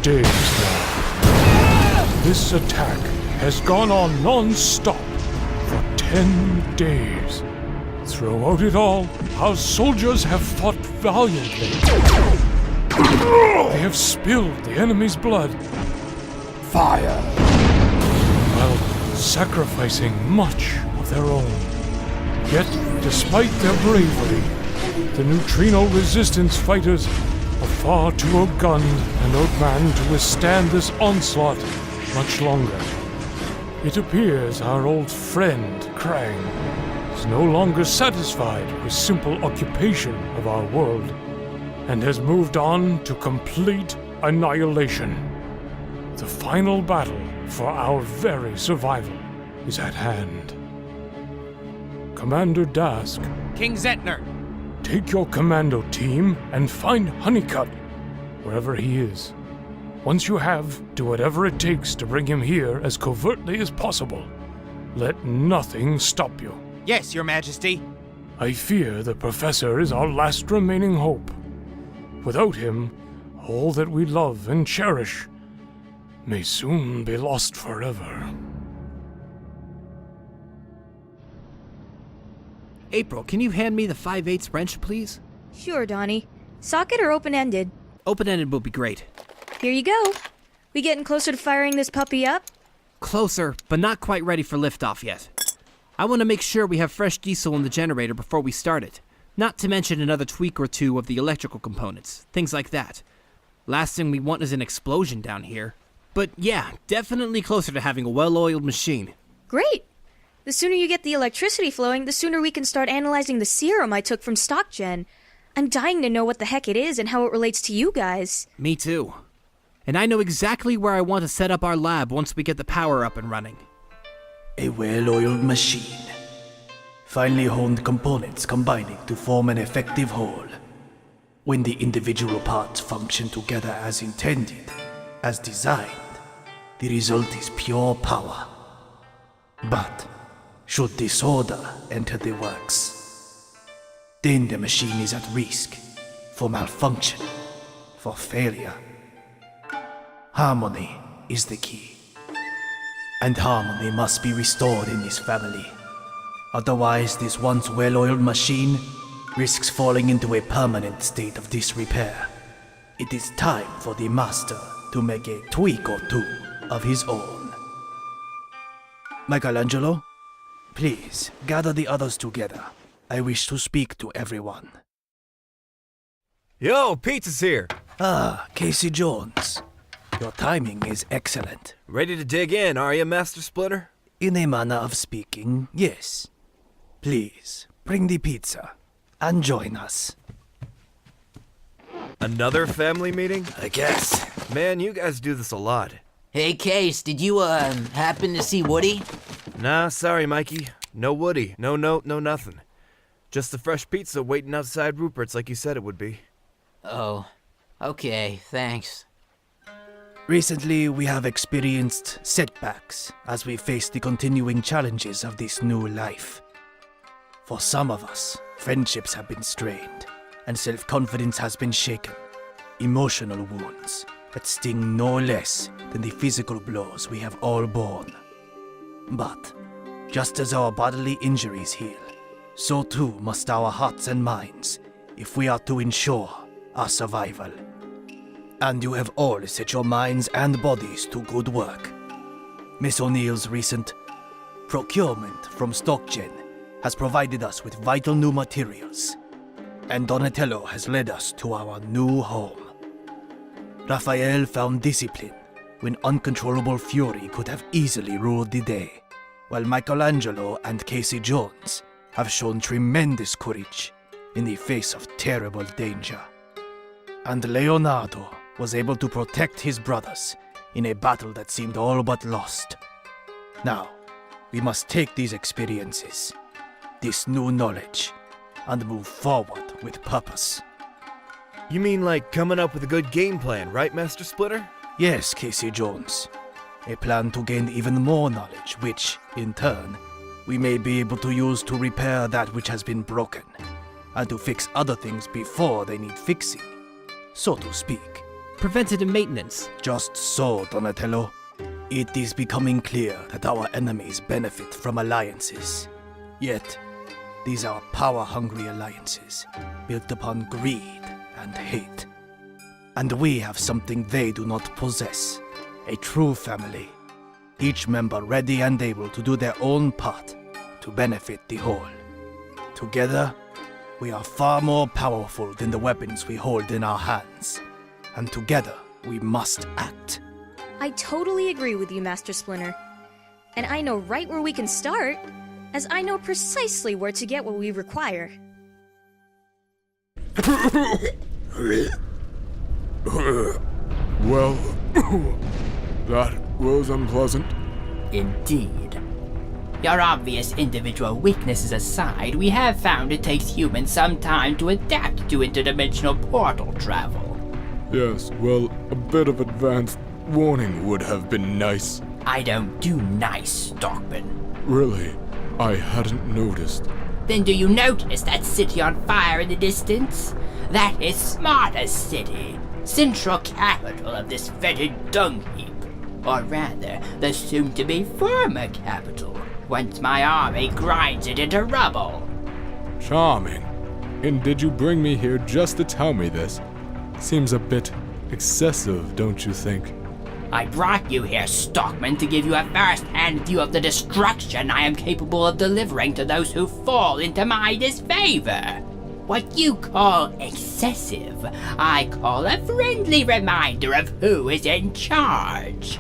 Days now. This attack has gone on non-stop for 10 days. Throughout it all, our soldiers have fought valiantly. They have spilled the enemy's blood. Fire! While sacrificing much of their own. Yet, despite their bravery, the Neutrino resistance fighters are far too outgunned and outmanned to withstand this onslaught much longer. It appears our old friend, Krang, is no longer satisfied with simple occupation of our world, and has moved on to complete annihilation. The final battle for our very survival is at hand. Commander Dask. King Zentner. Take your commando team and find Honeycutt, wherever he is. Once you have, do whatever it takes to bring him here as covertly as possible. Let nothing stop you. Yes, Your Majesty. I fear the Professor is our last remaining hope. Without him, all that we love and cherish may soon be lost forever. April, can you hand me the 5/8 wrench, please? Sure, Donnie. Socket or open-ended? Open-ended would be great. Here you go. We getting closer to firing this puppy up? Closer, but not quite ready for liftoff yet. I want to make sure we have fresh diesel in the generator before we start it. Not to mention another tweak or two of the electrical components, things like that. Last thing we want is an explosion down here. But yeah, definitely closer to having a well-oiled machine. Great! The sooner you get the electricity flowing, the sooner we can start analyzing the serum I took from Stockgen. I'm dying to know what the heck it is and how it relates to you guys. Me too. And I know exactly where I want to set up our lab once we get the power up and running. A well-oiled machine. Finely honed components combining to form an effective whole. When the individual parts function together as intended, as designed, the result is pure power. But should disorder enter the works, then the machine is at risk for malfunction, for failure. Harmony is the key. And harmony must be restored in this family. Otherwise, this once well-oiled machine risks falling into a permanent state of disrepair. It is time for the master to make a tweak or two of his own. Michelangelo, please gather the others together. I wish to speak to everyone. Yo, Pizza's here. Ah, Casey Jones. Your timing is excellent. Ready to dig in, are you, Master Splinter? In a manner of speaking, yes. Please, bring the pizza and join us. Another family meeting? I guess. Man, you guys do this a lot. Hey, Case, did you, happen to see Woody? Nah, sorry, Mikey. No Woody, no note, no nothing. Just the fresh pizza waiting outside Rupert's like you said it would be. Oh, okay, thanks. Recently, we have experienced setbacks as we face the continuing challenges of this new life. For some of us, friendships have been strained, and self-confidence has been shaken. Emotional wounds that sting no less than the physical blows we have all borne. But, just as our bodily injuries heal, so too must our hearts and minds if we are to ensure our survival. And you have all set your minds and bodies to good work. Miss O'Neill's recent procurement from Stockgen has provided us with vital new materials, and Donatello has led us to our new home. Raphael found discipline when uncontrollable fury could have easily ruled the day, while Michelangelo and Casey Jones have shown tremendous courage in the face of terrible danger. And Leonardo was able to protect his brothers in a battle that seemed all but lost. Now, we must take these experiences, this new knowledge, and move forward with purpose. You mean like coming up with a good game plan, right, Master Splinter? Yes, Casey Jones. A plan to gain even more knowledge, which, in turn, we may be able to use to repair that which has been broken, and to fix other things before they need fixing, so to speak. Preventative maintenance. Just so, Donatello. It is becoming clear that our enemies benefit from alliances. Yet, these are power-hungry alliances, built upon greed and hate. And we have something they do not possess, a true family. Each member ready and able to do their own part to benefit the whole. Together, we are far more powerful than the weapons we hold in our hands. And together, we must act. I totally agree with you, Master Splinter. And I know right where we can start, as I know precisely where to get what we require. Well, that was unpleasant. Indeed. Your obvious individual weaknesses aside, we have found it takes humans some time to adapt to interdimensional portal travel. Yes, well, a bit of advanced warning would have been nice. I don't do nice, Stockgen. Really? I hadn't noticed. Then do you notice that city on fire in the distance? That is Smarta's city, central capital of this fetid dung heap. Or rather, the soon-to-be former capital, once my army grinds it into rubble. Charming. And did you bring me here just to tell me this? Seems a bit excessive, don't you think? I brought you here, Stockman, to give you a first-hand view of the destruction I am capable of delivering to those who fall into my disfavor. What you call excessive, I call a friendly reminder of who is in charge.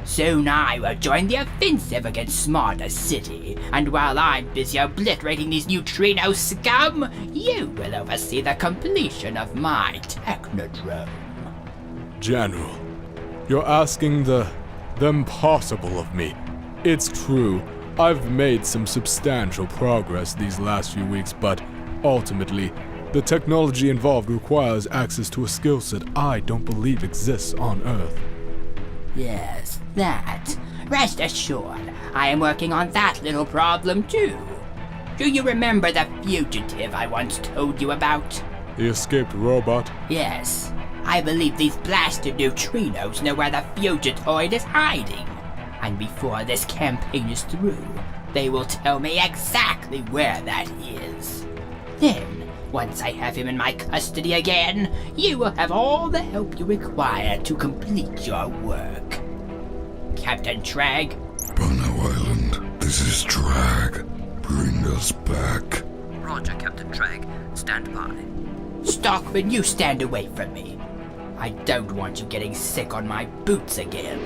Soon I will join the offensive against Smarta City, and while I'm busy obliterating these Neutrino scum, you will oversee the completion of my Technodrome. General, you're asking the impossible of me. It's true, I've made some substantial progress these last few weeks, but ultimately, the technology involved requires access to a skill set I don't believe exists on Earth. Yes, that. Rest assured, I am working on that little problem too. Do you remember the fugitive I once told you about? The escaped robot? Yes. I believe these blasted neutrinos know where the fugitoid is hiding. And before this campaign is through, they will tell me exactly where that is. Then, once I have him in my custody again, you will have all the help you require to complete your work. Captain Trag? Bono Island, this is Trag. Bring us back. Roger, Captain Trag. Stand by. Stockman, you stand away from me. I don't want you getting sick on my boots again.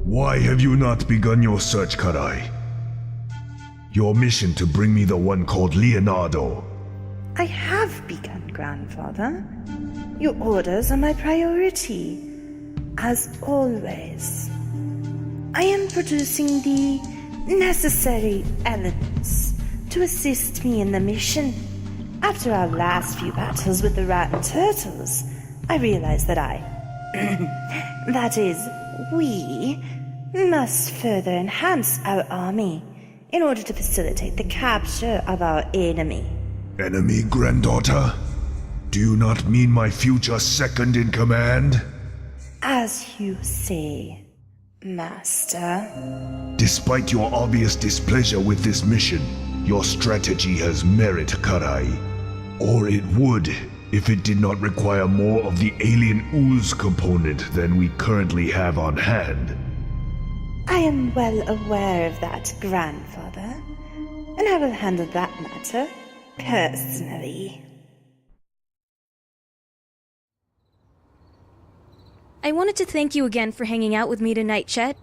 Why have you not begun your search, Karai? Your mission to bring me the one called Leonardo. I have begun, Grandfather. Your orders are my priority, as always. I am producing the necessary elements to assist me in the mission. After our last few battles with the rat and turtles, I realized that that is, we must further enhance our army in order to facilitate the capture of our enemy. Enemy, granddaughter? Do you not mean my future second in command? As you say, Master. Despite your obvious displeasure with this mission, your strategy has merit, Karai. Or it would, if it did not require more of the alien ooze component than we currently have on hand. I am well aware of that, Grandfather, and I will handle that matter personally. I wanted to thank you again for hanging out with me tonight, Chet.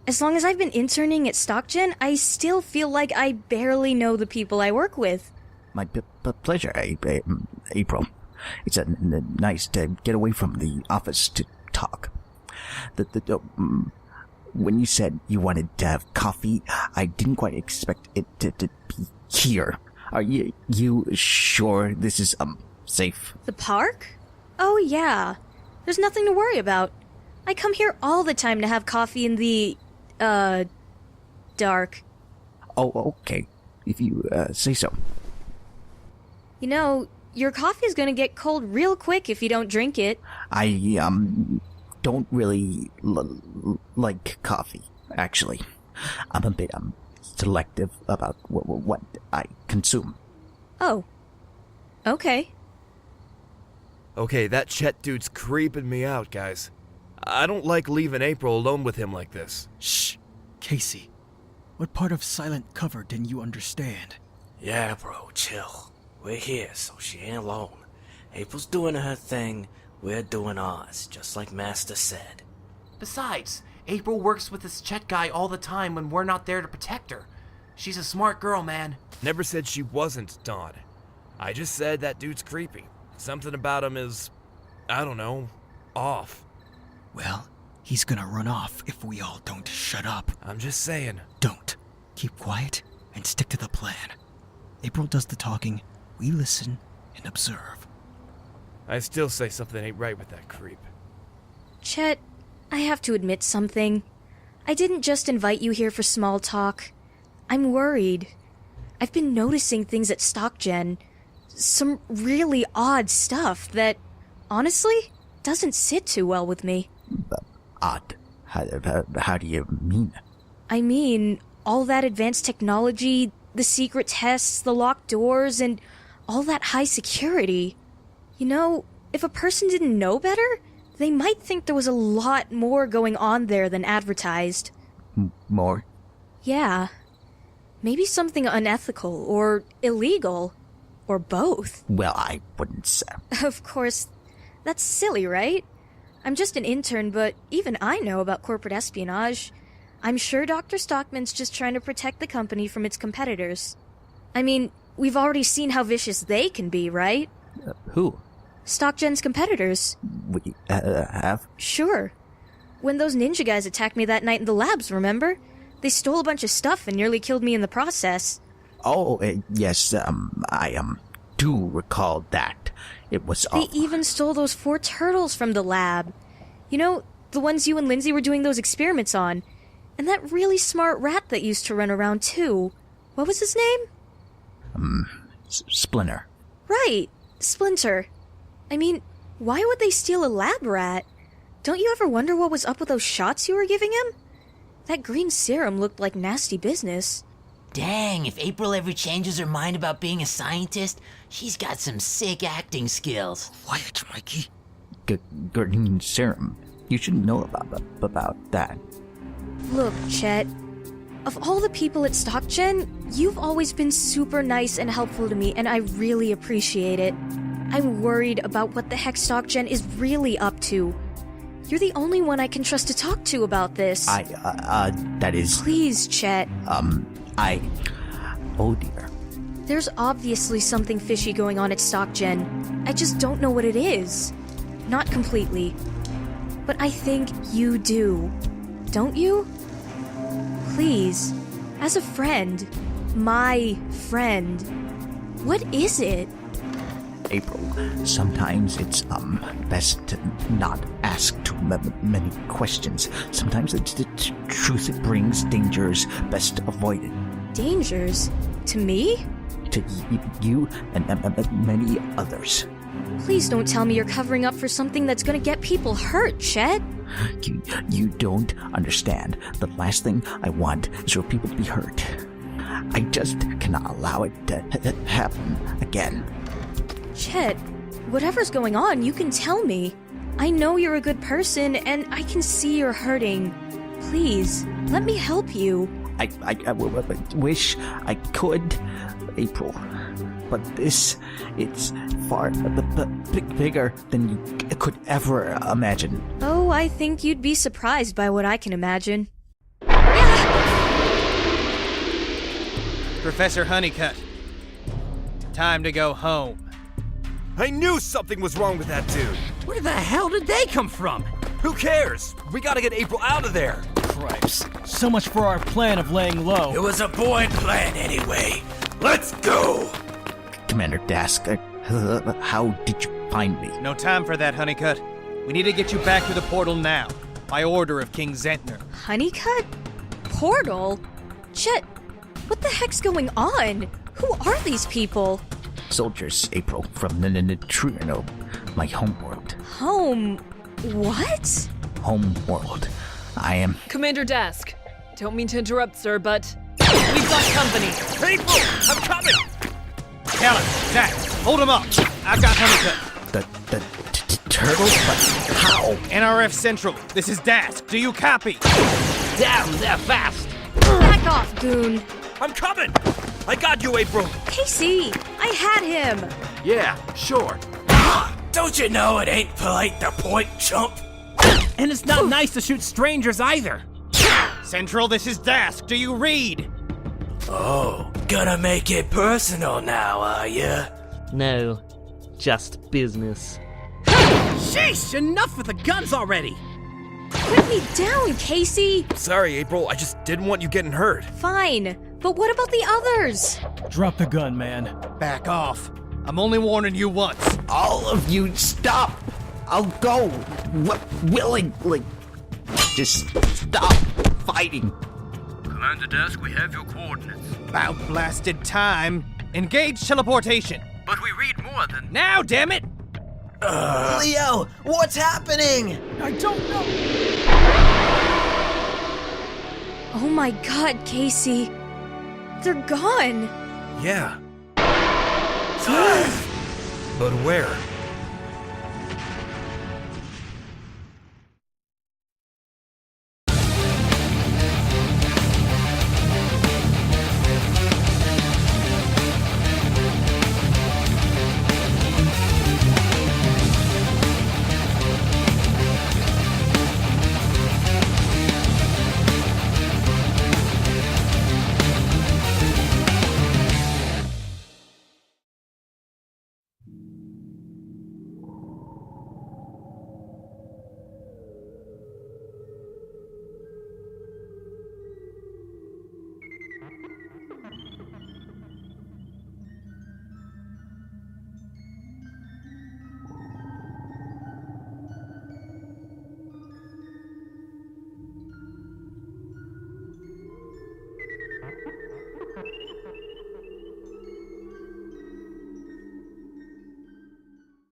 As long as I've been interning at Stockgen, I still feel like I barely know the people I work with. My pleasure, April. It's nice to get away from the office to talk. When you said you wanted to have coffee, I didn't quite expect it to be here. Are you sure this is safe? The park? Oh, yeah. There's nothing to worry about. I come here all the time to have coffee in the, dark. Oh, okay. If you, say so. You know, your coffee's gonna get cold real quick if you don't drink it. I, don't really like coffee, actually. I'm a bit, selective about what I consume. Oh. Okay. Okay, that Chet dude's creeping me out, guys. I don't like leaving April alone with him like this. Shh! Casey, what part of silent cover didn't you understand? Yeah, bro, chill. We're here, so she ain't alone. April's doing her thing, we're doing ours, just like Master said. Besides, April works with this Chet guy all the time when we're not there to protect her. She's a smart girl, man. Never said she wasn't, Dawn. I just said that dude's creepy. Something about him is, I don't know, off. Well, he's gonna run off if we all don't shut up. I'm just saying. Don't. Keep quiet and stick to the plan. April does the talking, we listen and observe. I still say something ain't right with that creep. Chet, I have to admit something. I didn't just invite you here for small talk. I'm worried. I've been noticing things at Stockgen. Some really odd stuff that, honestly, doesn't sit too well with me. Odd? How do you mean? I mean, all that advanced technology, the secret tests, the locked doors, and all that high security. You know, if a person didn't know better, they might think there was a lot more going on there than advertised. More? Yeah. Maybe something unethical or illegal. Or both. Well, I wouldn't say. Of course, that's silly, right? I'm just an intern, but even I know about corporate espionage. I'm sure Dr. Stockman's just trying to protect the company from its competitors. I mean, we've already seen how vicious they can be, right? Who? Stockgen's competitors. We have? Sure. When those ninja guys attacked me that night in the labs, remember? They stole a bunch of stuff and nearly killed me in the process. Oh, yes, I, do recall that. It was They even stole those 4 turtles from the lab. You know, the ones you and Lindsay were doing those experiments on. And that really smart rat that used to run around, too. What was his name? Splinter. Right, Splinter. I mean, why would they steal a lab rat? Don't you ever wonder what was up with those shots you were giving him? That green serum looked like nasty business. Dang, if April ever changes her mind about being a scientist, she's got some sick acting skills. Quiet, Mikey. Green serum. You should know about that. Look, Chet. Of all the people at Stockgen, you've always been super nice and helpful to me, and I really appreciate it. I'm worried about what the heck Stockgen is really up to. You're the only one I can trust to talk to about this. That is... Please, Chet. Oh dear. There's obviously something fishy going on at Stockgen. I just don't know what it is. Not completely. But I think you do. Don't you? Please, as a friend, my friend, what is it? April, sometimes it's, best to not ask too many questions. Sometimes the truth it brings dangers best avoided. Dangers? To me? To you and many others. Please don't tell me you're covering up for something that's gonna get people hurt, Chet. You don't understand. The last thing I want is for people to be hurt. I just cannot allow it to happen again. Chet, whatever's going on, you can tell me. I know you're a good person, and I can see you're hurting. Please, let me help you. I wish I could, April. But it's far bigger than you could ever imagine. Oh, I think you'd be surprised by what I can imagine. Professor Honeycutt, time to go home. I knew something was wrong with that dude. Where the hell did they come from? Who cares? We gotta get April out of there. Cripes. So much for our plan of laying low. It was a boring plan anyway. Let's go! Commander Dask, how did you find me. No time for that, Honeycutt. We need to get you back to the portal now, by order of King Zentner. Honeycutt? Portal? Chet, what the heck's going on? Who are these people? Soldiers, April, from the Neutrino, my homeworld. Home... what? Homeworld. I am... Commander Dask. Don't mean to interrupt, sir, but... we've got company! April! I'm coming! Callan, Zach, hold him up! I've got Honeycutt. The turtles? But how? NRF Central, this is Dask. Do you copy? Damn, they're fast! Back off, goon. I'm coming! I got you, April! Casey, I had him. Yeah, sure. Don't you know it ain't polite to point, chump? And it's not nice to shoot strangers either. Central, this is Dask. Do you read? Oh, gonna make it personal now, are ya? No, just business. Sheesh, enough with the guns already. Put me down, Casey. Sorry, April. I just didn't want you getting hurt. Fine, but what about the others? Drop the gun, man. Back off. I'm only warning you once. All of you, stop! I'll go. Willingly. Just stop fighting. Commander Dask, we have your coordinates. About blasted time. Engage teleportation. But we read more than... Now, damn it! Leo, what's happening? I don't know. Oh my god, Casey. They're gone. Yeah. But where?